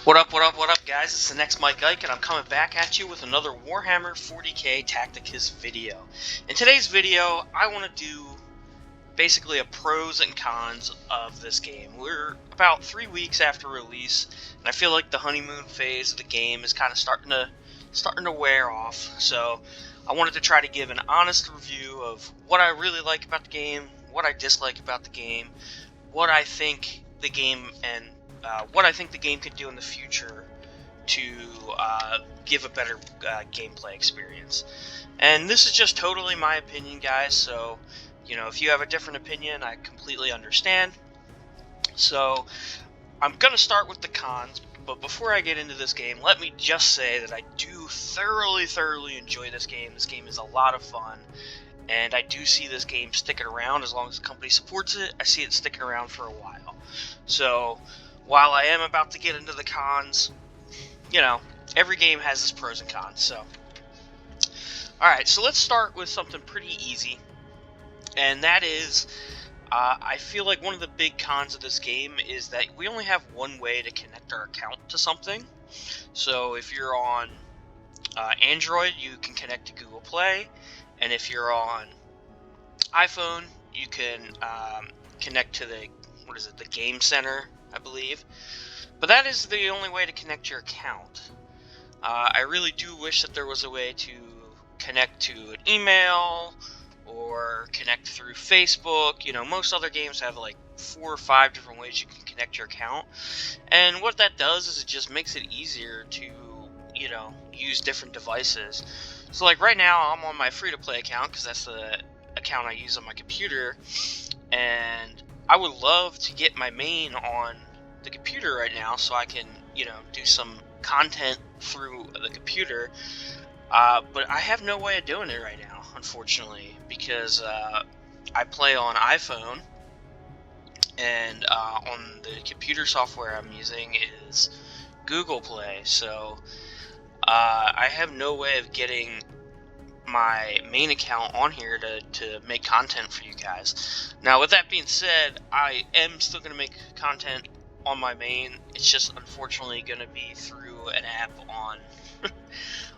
What up, what up, what up, guys? It's the next Mike Ike, and I'm coming back at you with another Warhammer 40k Tacticus video. In today's video, I want to do basically a pros and cons of this game. We're about 3 weeks after release, and I feel like the honeymoon phase of the game is kind of starting to wear off. So I wanted to try to give an honest review of what I really like about the game, what I dislike about the game, what I think the game could do in the future to give a better gameplay experience. And this is just totally my opinion, guys, so, if you have a different opinion, I completely understand. So, I'm going to start with the cons, but before I get into this game, let me just say that I do thoroughly enjoy this game. This game is a lot of fun, and I do see this game sticking around as long as the company supports it. I see it sticking around for a while. So, while I am about to get into the cons, every game has its pros and cons. So, alright, so let's start with something pretty easy, and that is, I feel like one of the big cons of this game is that we only have one way to connect our account to something. So, if you're on Android, you can connect to Google Play, and if you're on iPhone, you can connect to the Game Center, I believe. But that is the only way to connect your account. I really do wish that there was a way to connect to an email or connect through Facebook. Most other games have like 4 or 5 different ways you can connect your account. And what that does is it just makes it easier to, use different devices. So like right now I'm on my free-to-play account because that's the account I use on my computer. And I would love to get my main on the computer right now so I can, do some content through the computer. But I have no way of doing it right now, unfortunately, because I play on iPhone, and on the computer software I'm using is Google Play. So I have no way of getting my main account on here to make content for you guys. Now, with that being said, I am still going to make content on my main. It's just unfortunately going to be through an app on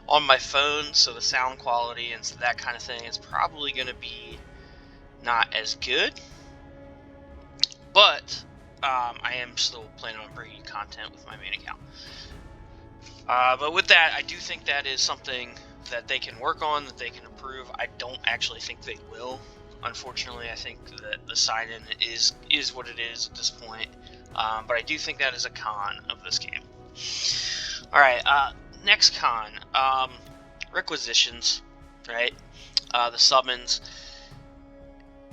on my phone, so the sound quality and that kind of thing is probably going to be not as good. But I am still planning on bringing content with my main account. But with that, I do think that is something that they can work on, that they can improve. I don't actually think they will. Unfortunately, I think that the sign-in is what it is at this point. But I do think that is a con of this game. Alright, next con. Requisitions, right? The summons.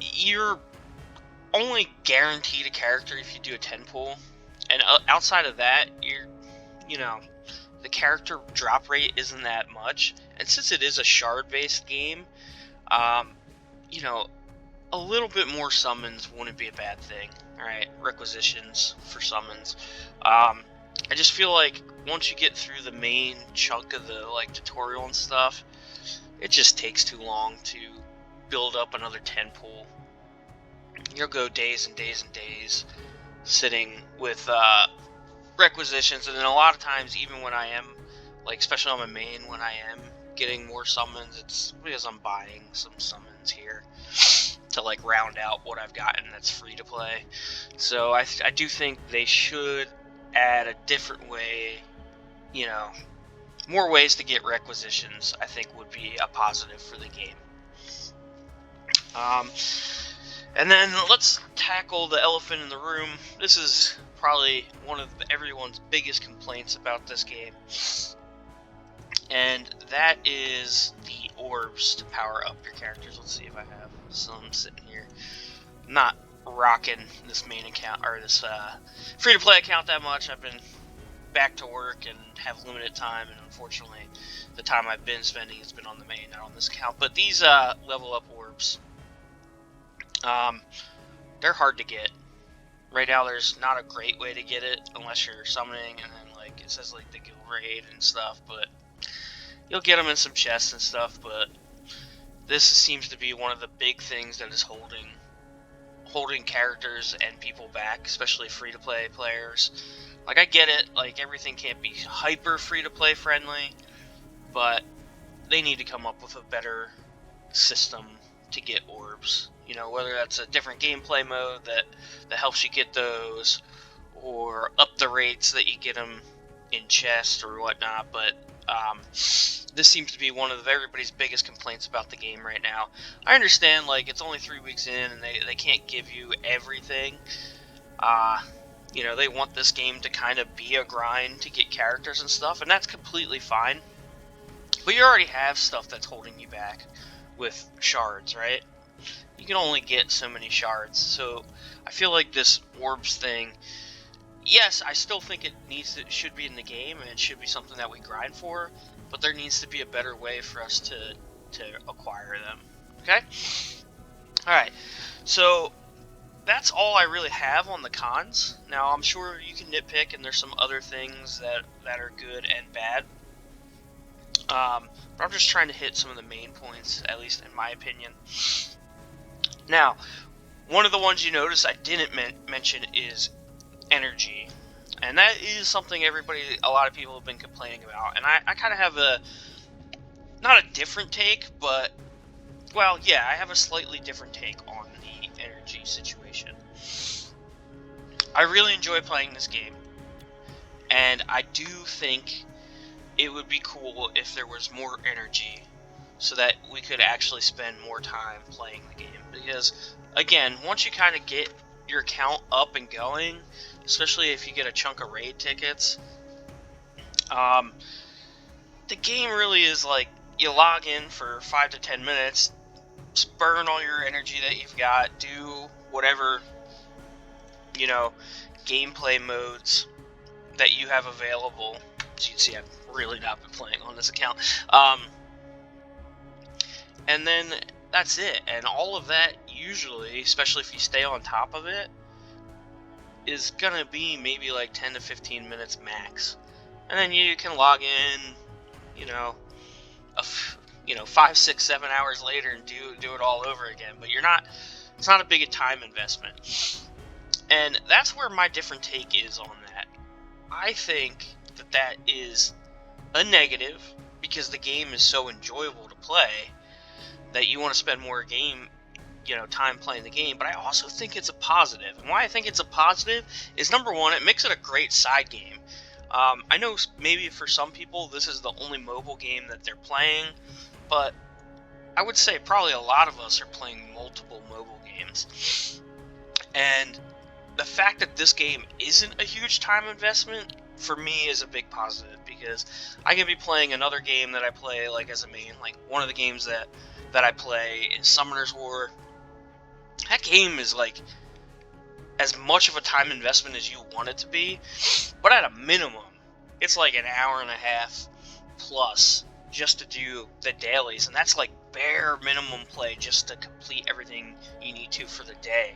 You're only guaranteed a character if you do a 10 pull. And outside of that, the character drop rate isn't that much. And since it is a shard-based game, a little bit more summons wouldn't be a bad thing. Alright, requisitions for summons. I just feel like once you get through the main chunk of the tutorial and stuff, it just takes too long to build up another 10 pull. You'll go days and days and days sitting with requisitions, and then a lot of times, even when I am, especially on my main, when I am getting more summons, it's because I'm buying some summons here to round out what I've gotten that's free to play. So I do think they should add a different way, more ways to get requisitions. I think would be a positive for the game. And then let's tackle the elephant in the room. This is probably one of everyone's biggest complaints about this game, and that is the orbs to power up your characters. Let's see if I have some sitting here. I'm not rocking this main account or this free-to-play account that much. I've been back to work and have limited time, and unfortunately the time I've been spending has been on the main, not on this account. But these level up orbs, they're hard to get. Right now there's not a great way to get it unless you're summoning, and then it says the guild raid and stuff, but you'll get them in some chests and stuff. But this seems to be one of the big things that is holding holding characters and people back, especially free-to-play players. Like, I get it, like, everything can't be hyper free-to-play friendly, but they need to come up with a better system to get orbs. You know, whether that's a different gameplay mode that helps you get those, or up the rates that you get them in chest or whatnot, but this seems to be one of everybody's biggest complaints about the game right now. I understand, like, it's only 3 weeks in and they can't give you everything. You know, they want this game to kind of be a grind to get characters and stuff, and that's completely fine. But you already have stuff that's holding you back with shards, right? You can only get so many shards, so I feel like this orbs thing, yes, I still think it should be in the game, and it should be something that we grind for, but there needs to be a better way for us to acquire them, okay? Alright, so that's all I really have on the cons. Now, I'm sure you can nitpick, and there's some other things that are good and bad. But I'm just trying to hit some of the main points, at least in my opinion. Now, one of the ones you notice I didn't mention is energy. And that is something a lot of people have been complaining about. And I kind of have not a different take, but, well, yeah, I have a slightly different take on the energy situation. I really enjoy playing this game, and I do think it would be cool if there was more energy so that we could actually spend more time playing the game. Because, again, once you kind of get your account up and going, especially if you get a chunk of raid tickets, the game really is like, you log in for 5 to 10 minutes, burn all your energy that you've got, do whatever, you know, gameplay modes that you have available. As you can see, I've really not been playing on this account. And then that's it. And all of that usually, especially if you stay on top of it, is gonna be maybe like 10 to 15 minutes max. And then you can log in, you know, 5, 6, 7 hours later and do it all over again. But it's not a big a time investment. And that's where my different take is on that. I think that is a negative, because the game is so enjoyable to play that you want to spend more time playing the game. But I also think it's a positive. And why I think it's a positive is, number one, it makes it a great side game. I know maybe for some people this is the only mobile game that they're playing, but I would say probably a lot of us are playing multiple mobile games. And the fact that this game isn't a huge time investment, for me, is a big positive, because I can be playing another game that I play like as a main. Like, one of the games that I play is Summoner's War. That game is like as much of a time investment as you want it to be, but at a minimum, it's like an hour and a half plus just to do the dailies, and that's like bare minimum play just to complete everything you need to for the day.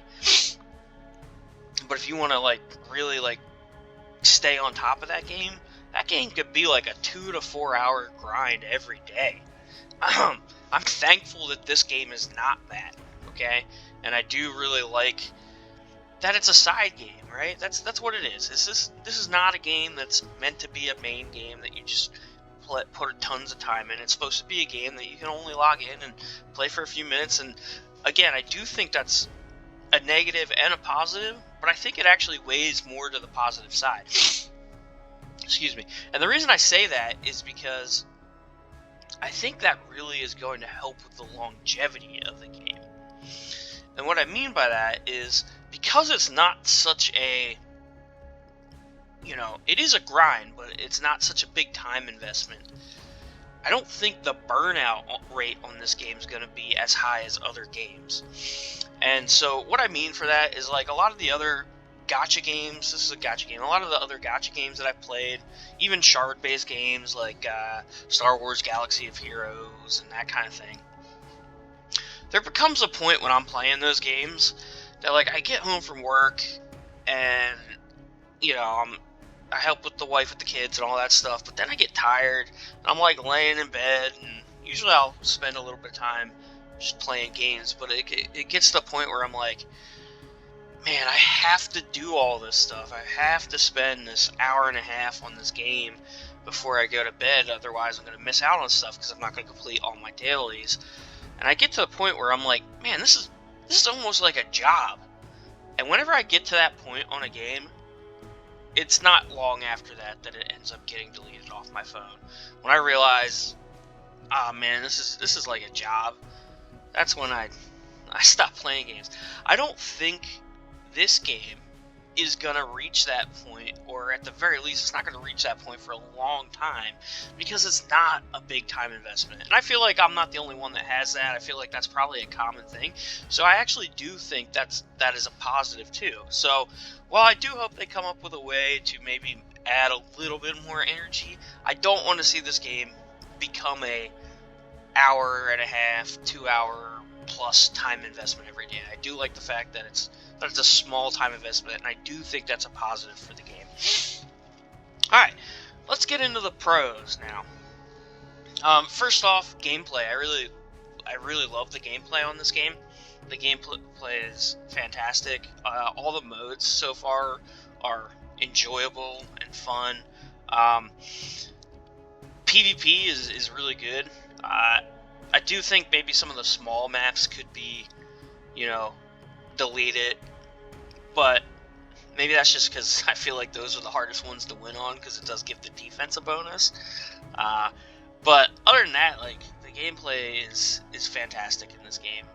But if you want to like really like stay on top of that game could be like a 2 to 4 hour grind every day. I'm thankful that this game is not that, okay? And I do really like that it's a side game, right? That's what it is. This is not a game that's meant to be a main game that you just put tons of time in. It's supposed to be a game that you can only log in and play for a few minutes. And again, I do think that's a negative and a positive, but I think it actually weighs more to the positive side. Excuse me. And the reason I say that is because I think that really is going to help with the longevity of the game. And what I mean by that is, because it's not such a, it is a grind, but it's not such a big time investment, I don't think the burnout rate on this game is going to be as high as other games. And so what I mean for that is, like, a lot of the other gacha games, this is a gacha game, a lot of the other gacha games that I've played, even shard-based games like Star Wars Galaxy of Heroes and that kind of thing, there becomes a point when I'm playing those games that, like, I get home from work and, I help with the wife with the kids and all that stuff, but then I get tired and I'm like laying in bed, and usually I'll spend a little bit of time just playing games, but it gets to the point where I'm like, man, I have to do all this stuff. I have to spend this hour and a half on this game before I go to bed. Otherwise, I'm going to miss out on stuff because I'm not going to complete all my dailies. And I get to the point where I'm like, man, this is almost like a job. And whenever I get to that point on a game, it's not long after that it ends up getting deleted off my phone. When I realize, ah, man, this is like a job, that's when I stop playing games. I don't think this game is gonna reach that point, or at the very least, it's not gonna reach that point for a long time, because it's not a big time investment. And I feel like I'm not the only one that has that. I feel like that's probably a common thing. So I actually do think that is a positive too. So while I do hope they come up with a way to maybe add a little bit more energy, I don't want to see this game become a hour and a half, 2 hour plus time investment every day. I do like the fact that it's a small time investment, and I do think that's a positive for the game. Alright, let's get into the pros now. First off, gameplay. I really love the gameplay on this game. The gameplay is fantastic. All the modes so far are enjoyable and fun. PvP is really good. I do think maybe some of the small maps could be, deleted, but maybe that's just because I feel like those are the hardest ones to win on, because it does give the defense a bonus. But other than that, like, the gameplay is fantastic in this game.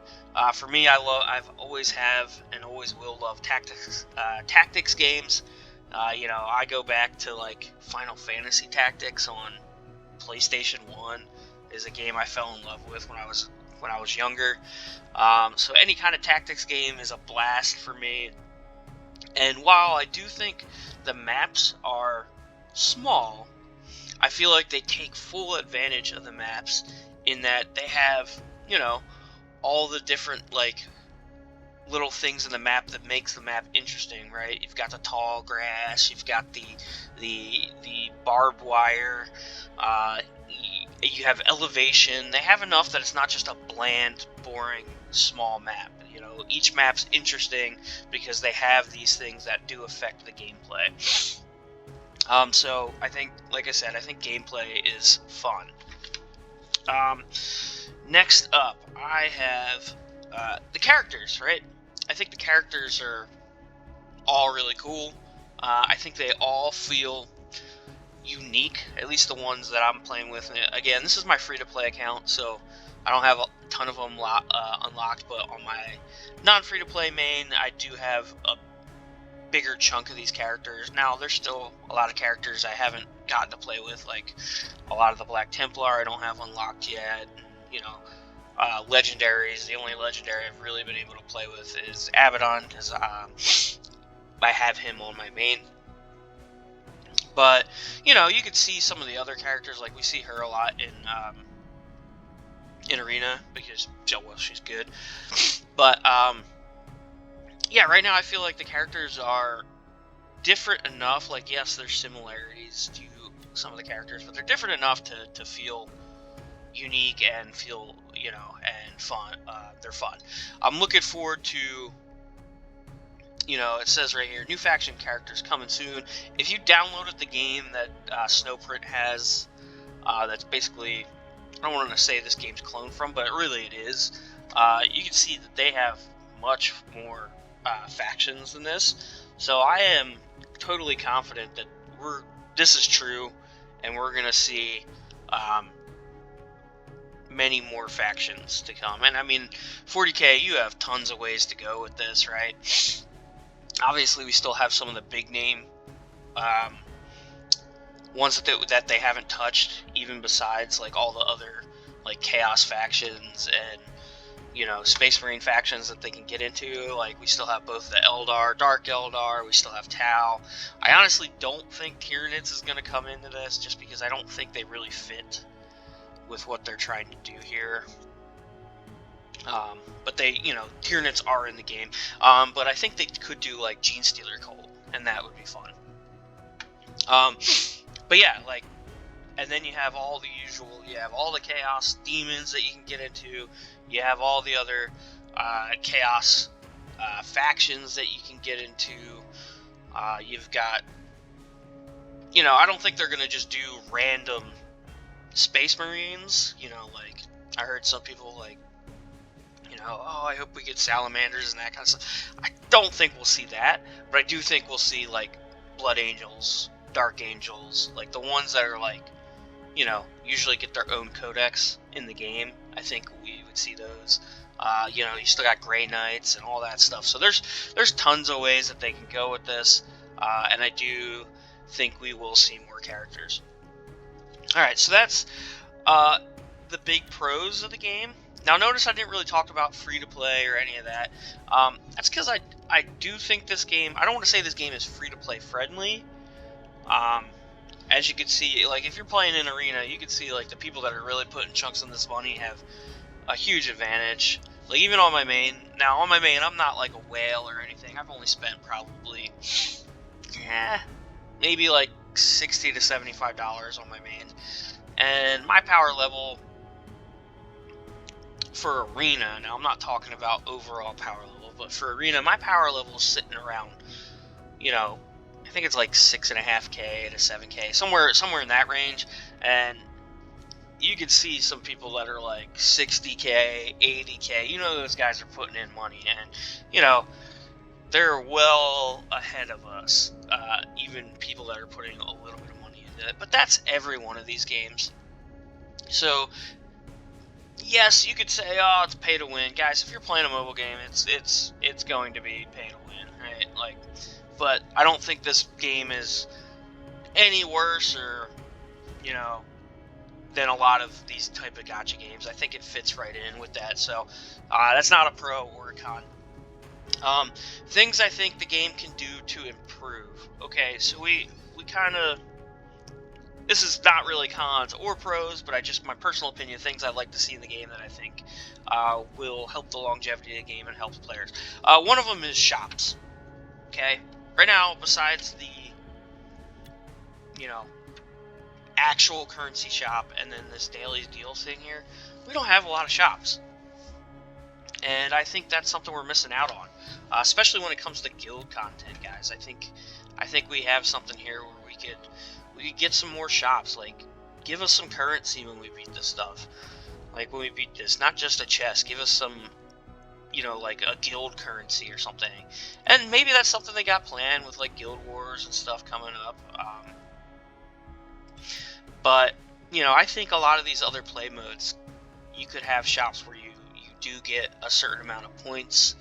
For me, I've always have and always will love tactics games. I go back to like Final Fantasy Tactics on PlayStation 1 is a game I fell in love with when I was younger. So any kind of tactics game is a blast for me. And while I do think the maps are small, I feel like they take full advantage of the maps in that they have, all the different like little things in the map that makes the map interesting, right? You've got the tall grass, you've got the barbed wire, you have elevation. They have enough that it's not just a bland, boring, small map. Each map's interesting because they have these things that do affect the gameplay. So I think, like I said, I think gameplay is fun. Next up, I have the characters, right? I think the characters are all really cool. I think they all feel unique, at least the ones that I'm playing with. And again, this is my free-to-play account, so I don't have a ton of them unlocked, but on my non-free-to-play main, I do have a bigger chunk of these characters. Now, there's still a lot of characters I haven't gotten to play with, like a lot of the Black Templar I don't have unlocked yet. Legendaries, the only legendary I've really been able to play with is Abaddon, because I have him on my main. But, you could see some of the other characters, like we see her a lot in Arena, because, she's good. But, yeah, right now I feel like the characters are different enough. Like, yes, there's similarities to some of the characters, but they're different enough to feel unique and feel, and fun. They're fun. I'm looking forward to, it says right here, new faction characters coming soon. If you downloaded the game that Snowprint has, that's basically, I don't want to say this game's cloned from, but really it is. You can see that they have much more factions than this. So I am totally confident that this is true, and we're going to see many more factions to come. And I mean, 40K, you have tons of ways to go with this, right? Obviously, we still have some of the big name ones that they haven't touched, even besides like all the other like Chaos factions and Space Marine factions that they can get into. Like, we still have both the Eldar, Dark Eldar, we still have Tau. I honestly don't think Tyranids is going to come into this, just because I don't think they really fit with what they're trying to do here. But they, Tyranids are in the game. But I think they could do like Genestealer Cult, and that would be fun. But yeah, like, and then you have all the usual, you have all the Chaos demons that you can get into, you have all the other Chaos factions that you can get into. You've got, I don't think they're going to just do random Space Marines. Like, I heard some people, like, oh, I hope we get salamanders and that kind of stuff. I don't think we'll see that, but I do think we'll see, like, Blood Angels, Dark Angels, like, the ones that are, like, usually get their own codex in the game. I think we would see those. You still got Grey Knights and all that stuff. So there's tons of ways that they can go with this, and I do think we will see more characters. Alright, so that's the big pros of the game. Now notice I didn't really talk about free-to-play or any of that. That's because I do think this game, I don't want to say this game is free-to-play friendly. As you can see, like, if you're playing in Arena, you can see, like, the people that are really putting chunks in this money have a huge advantage. Like, even on my main, now on my main, I'm not like a whale or anything. I've only spent probably, maybe like $60 to $75 on my main. And my power level for Arena, now I'm not talking about overall power level, but for Arena, my power level is sitting around, I think it's like 6.5K to 7K, somewhere in that range. And you can see some people that are like 60K, 80K. Those guys are putting in money, and they're well ahead of us. Even people that are putting a little bit of money into it. But that's every one of these games. So yes, you could say, oh, it's pay to win, guys. If you're playing a mobile game, it's going to be pay to win, right? Like. But I don't think this game is any worse or, than a lot of these type of gacha games. I think it fits right in with that. So that's not a pro or a con. Things I think the game can do to improve. Okay, so we kind of, this is not really cons or pros, but my personal opinion, things I'd like to see in the game that I think will help the longevity of the game and help players. One of them is shops. Okay. Right now, besides the, actual currency shop and then this daily deal thing here, we don't have a lot of shops. And I think that's something we're missing out on, especially when it comes to guild content, guys. I think we have something here where we could get some more shops. Like, give us some currency when we beat this stuff. Like, when we beat this, not just a chest. Give us some, like a guild currency or something. And maybe that's something they got planned with, like, guild wars and stuff coming up. But, I think a lot of these other play modes, you could have shops where you do get a certain amount of points,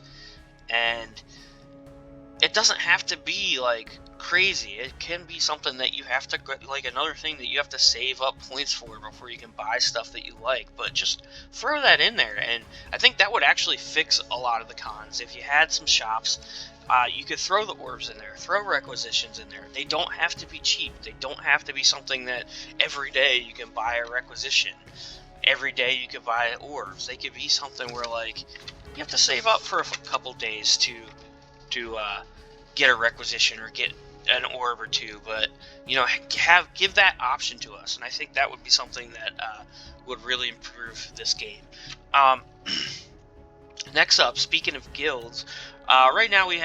and it doesn't have to be, like, crazy. It can be something that you have to, like, another thing that you have to save up points for before you can buy stuff that you like. But just throw that in there, and I think that would actually fix a lot of the cons. If you had some shops, you could throw the orbs in there, throw requisitions in there. They don't have to be cheap. They don't have to be something that every day you can buy a requisition. Every day you could buy orbs. They could be something where, like, you have to save up for a couple days to get a requisition or get an orb or two, but give that option to us, and I think that would be something that would really improve this game. Next up, speaking of guilds, right now we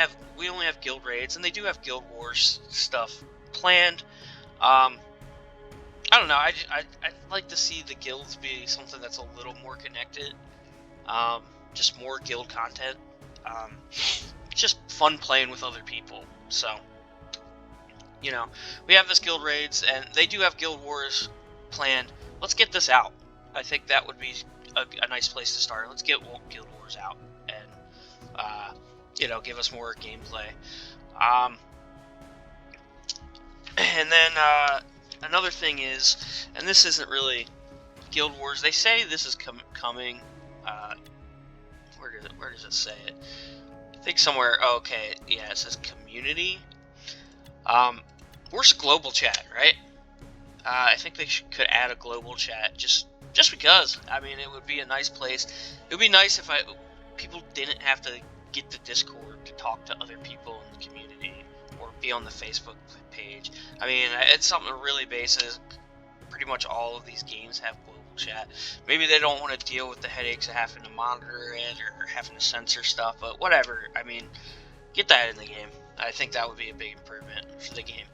only have guild raids, and they do have guild wars stuff planned. I don't know. I'd like to see the guilds be something that's a little more connected. Just more guild content. Just fun playing with other people. So, we have this guild raids, and they do have guild wars planned. Let's get this out. I think that would be a nice place to start. Let's get guild wars out, and give us more gameplay. And then another thing is, and this isn't really guild wars. They say this is coming. Where does it say it? I think somewhere. Oh, okay, yeah, it says community. Where's global chat, right? I think they could add a global chat just because. I mean, it would be a nice place. It would be nice if people didn't have to get the Discord to talk to other people in the community or be on the Facebook page. I mean, it's something really basic. Pretty much all of these games have global chat. Maybe they don't want to deal with the headaches of having to monitor it or having to censor stuff, but whatever. I mean, get that in the game. I think that would be a big improvement for the game.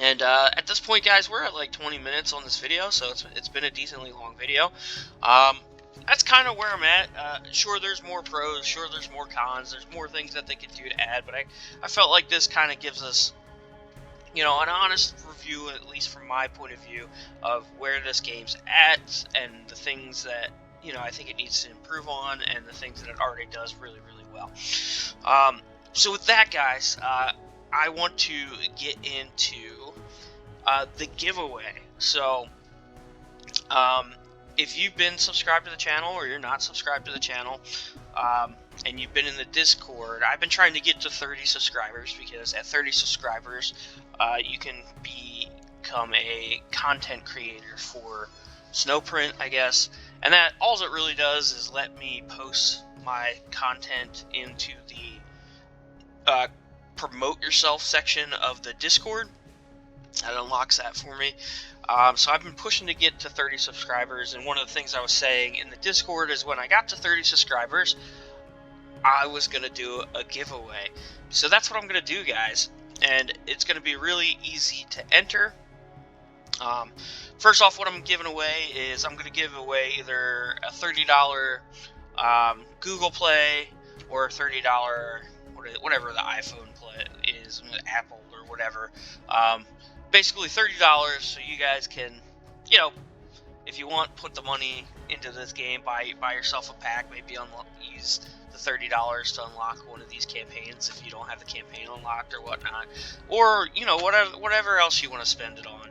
And at this point, guys, we're at like 20 minutes on this video, so it's been a decently long video. That's kind of where I'm at. Sure, there's more pros, sure, there's more cons, there's more things that they could do to add, but I felt like this kind of gives us, you know, an honest review, at least from my point of view, of where this game's at and the things that, you know, I think it needs to improve on and the things that it already does really, really well. So with that, guys, I want to get into the giveaway. So, if you've been subscribed to the channel or you're not subscribed to the channel, and you've been in the Discord, I've been trying to get to 30 subscribers, because at 30 subscribers, you can become a content creator for Snowprint, I guess. And that, all it really does is let me post my content into the promote yourself section of the Discord. That unlocks that for me. So I've been pushing to get to 30 subscribers, and one of the things I was saying in the Discord is when I got to 30 subscribers, I was going to do a giveaway. So that's what I'm going to do, guys, and it's going to be really easy to enter. First off, what I'm giving away is I'm going to give away either a $30 Google Play or a $30, whatever the iPhone Play is, Apple or whatever. Basically $30, so you guys can, you know, if you want, put the money into this game, buy yourself a pack, maybe use the $30 to unlock one of these campaigns if you don't have the campaign unlocked or whatnot, or, you know, whatever else you want to spend it on.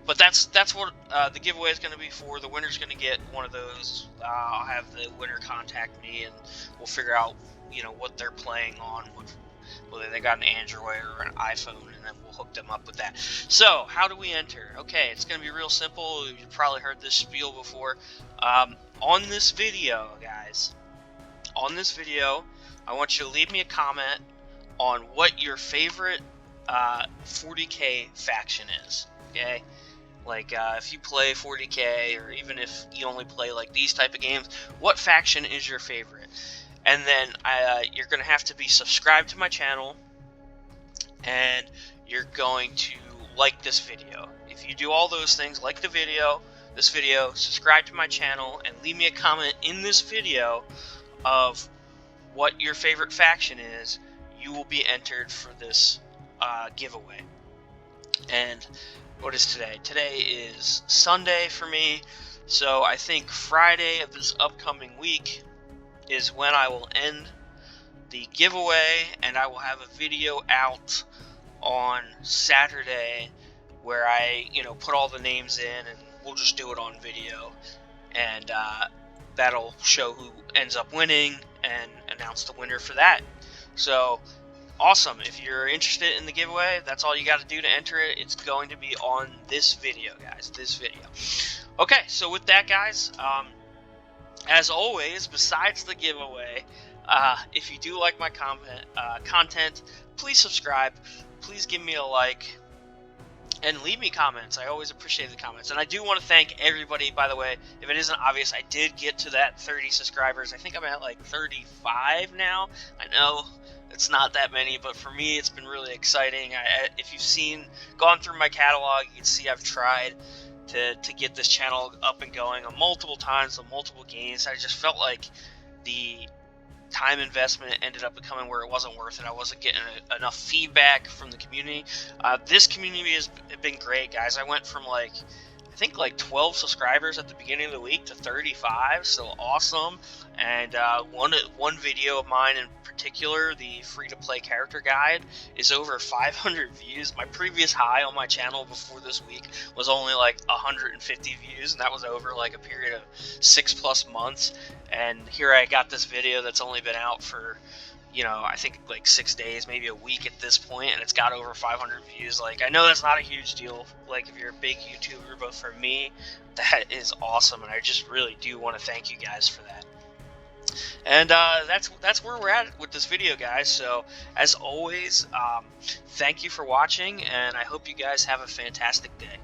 But that's what the giveaway is going to be for. The winner's going to get one of those. I'll have the winner contact me, and we'll figure out, you know, what they're playing on, whether they got an Android or an iPhone, and then we'll hook them up with that. So, how do we enter? Okay, it's going to be real simple. You've probably heard this spiel before. On this video, guys, I want you to leave me a comment on what your favorite 40k faction is, okay? Like, if you play 40k, or even if you only play, like, these type of games, what faction is your favorite? And then you're going to have to be subscribed to my channel, and you're going to like this video. If you do all those things, like this video, subscribe to my channel, and leave me a comment in this video of what your favorite faction is, you will be entered for this giveaway. And what is today? Today is Sunday for me, so I think Friday of this upcoming week is when I will end the giveaway, and I will have a video out on Saturday where I, you know, put all the names in, and we'll just do it on video, and that'll show who ends up winning and announce the winner for that. So awesome. If you're interested in the giveaway, that's all you got to do to enter it. It's going to be on this video, guys, this video. Okay, so with that, guys, as always, besides the giveaway, if you do like my content, please subscribe, please give me a like, and leave me comments. I always appreciate the comments. And I do want to thank everybody, by the way. If it isn't obvious, I did get to that 30 subscribers. I think I'm at like 35 now. I know it's not that many, but for me, it's been really exciting. If you've gone through my catalog, you can see I've tried to get this channel up and going on multiple times, on multiple games. I just felt like the time investment ended up becoming where it wasn't worth it. I wasn't getting enough feedback from the community. This community has been great, guys. I went from I think 12 subscribers at the beginning of the week to 35, so awesome. And one video of mine in particular, the free-to-play character guide, is over 500 views. My previous high on my channel before this week was only 150 views, and that was over a period of 6+ months. And here I got this video that's only been out for, I think 6 days, maybe a week at this point, and it's got over 500 views. I know that's not a huge deal, if you're a big YouTuber, but for me, that is awesome, and I just really do want to thank you guys for that. And that's where we're at with this video, guys. So as always, thank you for watching, and I hope you guys have a fantastic day.